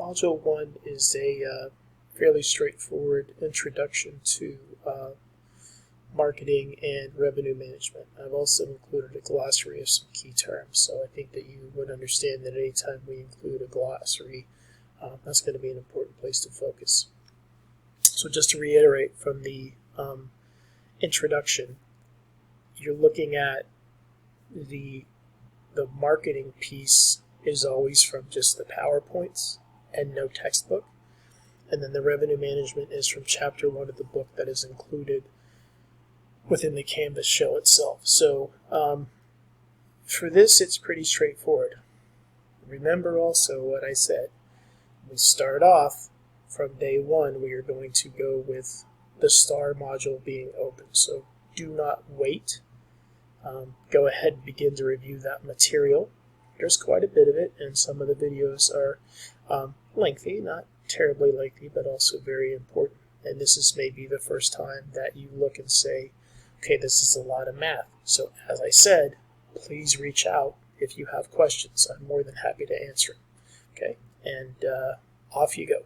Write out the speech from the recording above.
Module 1 is a fairly straightforward introduction to marketing and revenue management. I've also included a glossary of some key terms, so I think that you would understand that anytime we include a glossary, that's going to be an important place to focus. So just to reiterate from the introduction, you're looking at the marketing piece is always from just the PowerPoints and no textbook. And then the revenue management is from chapter 1 of the book that is included within the Canvas shell itself. So for this, it's pretty straightforward. Remember also what I said. We start off from day 1, we are going to go with the STAR module being open. So do not wait. Go ahead and begin to review that material. There's quite a bit of it, and some of the videos are lengthy, not terribly lengthy, but also very important. And this is maybe the first time that you look and say, okay, this is a lot of math. So as I said, please reach out if you have questions. I'm more than happy to answer them. Okay, and off you go.